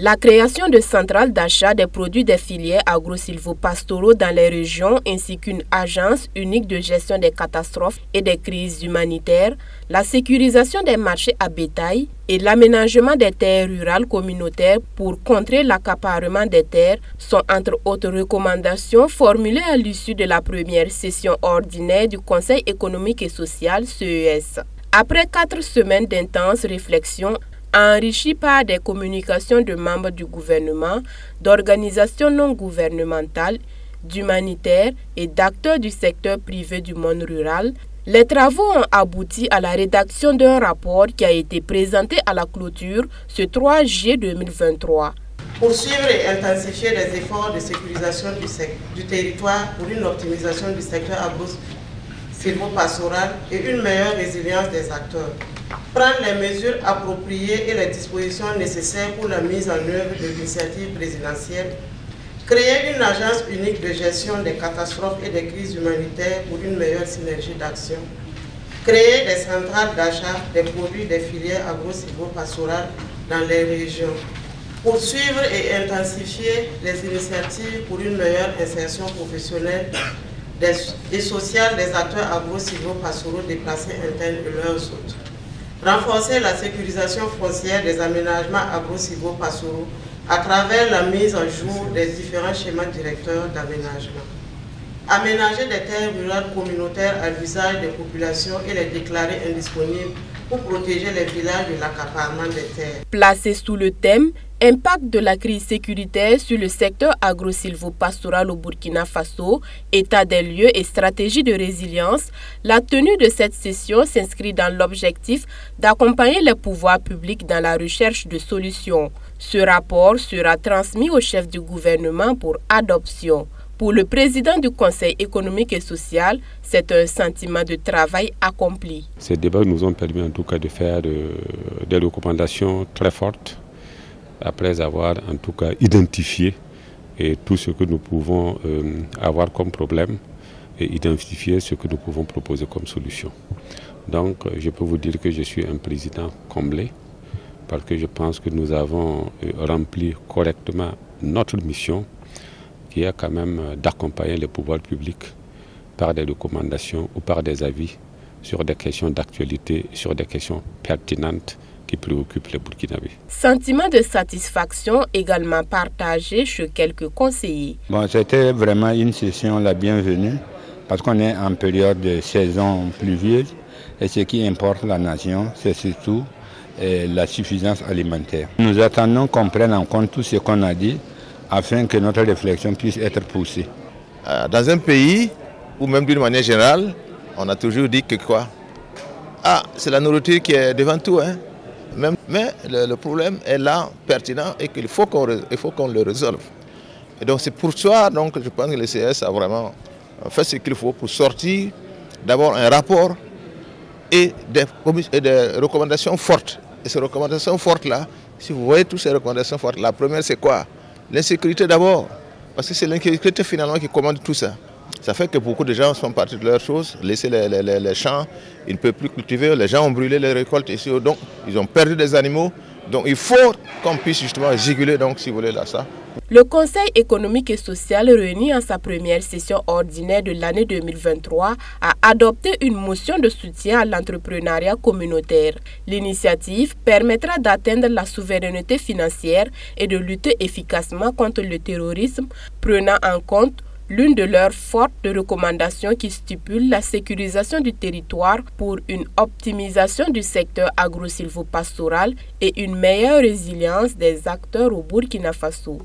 La création de centrales d'achat des produits des filières agro-silvopastoraux dans les régions ainsi qu'une agence unique de gestion des catastrophes et des crises humanitaires, la sécurisation des marchés à bétail et l'aménagement des terres rurales communautaires pour contrer l'accaparement des terres sont entre autres recommandations formulées à l'issue de la première session ordinaire du Conseil économique et social CES. Après 4 semaines d'intenses réflexions, enrichi par des communications de membres du gouvernement, d'organisations non gouvernementales, d'humanitaires et d'acteurs du secteur privé du monde rural, les travaux ont abouti à la rédaction d'un rapport qui a été présenté à la clôture ce 3 juillet 2023. Poursuivre et intensifier les efforts de sécurisation du territoire pour une optimisation du secteur agro-silvopastoral et une meilleure résilience des acteurs. Prendre les mesures appropriées et les dispositions nécessaires pour la mise en œuvre de l'initiative présidentielle. Créer une agence unique de gestion des catastrophes et des crises humanitaires pour une meilleure synergie d'action. Créer des centrales d'achat des produits des filières agro-silvopastorales dans les régions. Poursuivre et intensifier les initiatives pour une meilleure insertion professionnelle et sociale des acteurs agro-silvopastoraux déplacés internes et leurs hôtes. Renforcer la sécurisation foncière des aménagements agro-silvopastoraux à travers la mise en jour des différents schémas directeurs d'aménagement. Aménager des terres rurales communautaires à l'usage des populations et les déclarer indisponibles pour protéger les villages de l'accaparement des terres. Placé sous le thème « Impact de la crise sécuritaire sur le secteur agro-silvopastoral au Burkina Faso, état des lieux et stratégie de résilience », la tenue de cette session s'inscrit dans l'objectif d'accompagner les pouvoirs publics dans la recherche de solutions. Ce rapport sera transmis au chef du gouvernement pour adoption. Pour le président du Conseil économique et social, c'est un sentiment de travail accompli. Ces débats nous ont permis en tout cas de faire des recommandations très fortes après avoir en tout cas identifié tout ce que nous pouvons avoir comme problème et identifier ce que nous pouvons proposer comme solution. Donc je peux vous dire que je suis un président comblé parce que je pense que nous avons rempli correctement notre mission qui est quand même d'accompagner les pouvoirs publics par des recommandations ou par des avis sur des questions d'actualité, sur des questions pertinentes qui préoccupent les Burkinabés. Sentiment de satisfaction également partagé chez quelques conseillers. Bon, c'était vraiment une session la bienvenue parce qu'on est en période de saison pluvieuse et ce qui importe la nation, c'est surtout la suffisance alimentaire. Nous attendons qu'on prenne en compte tout ce qu'on a dit afin que notre réflexion puisse être poussée. Dans un pays, ou même d'une manière générale, on a toujours dit que quoi? C'est la nourriture qui est devant tout. Hein? Mais le problème est là, pertinent, et qu'il faut qu'on le résolve. Et donc c'est pour ça donc, je pense que le CS a vraiment fait ce qu'il faut pour sortir d'abord un rapport et des recommandations fortes. Et ces recommandations fortes-là, si vous voyez toutes ces recommandations fortes, la première c'est quoi? L'insécurité d'abord, parce que c'est l'insécurité finalement qui commande tout ça. Ça fait que beaucoup de gens sont partis de leurs choses, laissé les champs, ils ne peuvent plus cultiver, les gens ont brûlé les récoltes ici, donc ils ont perdu des animaux. Donc il faut qu'on puisse justement réguler, donc si vous voulez là ça. Le Conseil économique et social réuni en sa première session ordinaire de l'année 2023 a adopté une motion de soutien à l'entrepreneuriat communautaire. L'initiative permettra d'atteindre la souveraineté financière et de lutter efficacement contre le terrorisme, prenant en compte l'une de leurs fortes recommandations qui stipule la sécurisation du territoire pour une optimisation du secteur agro-silvopastoral et une meilleure résilience des acteurs au Burkina Faso.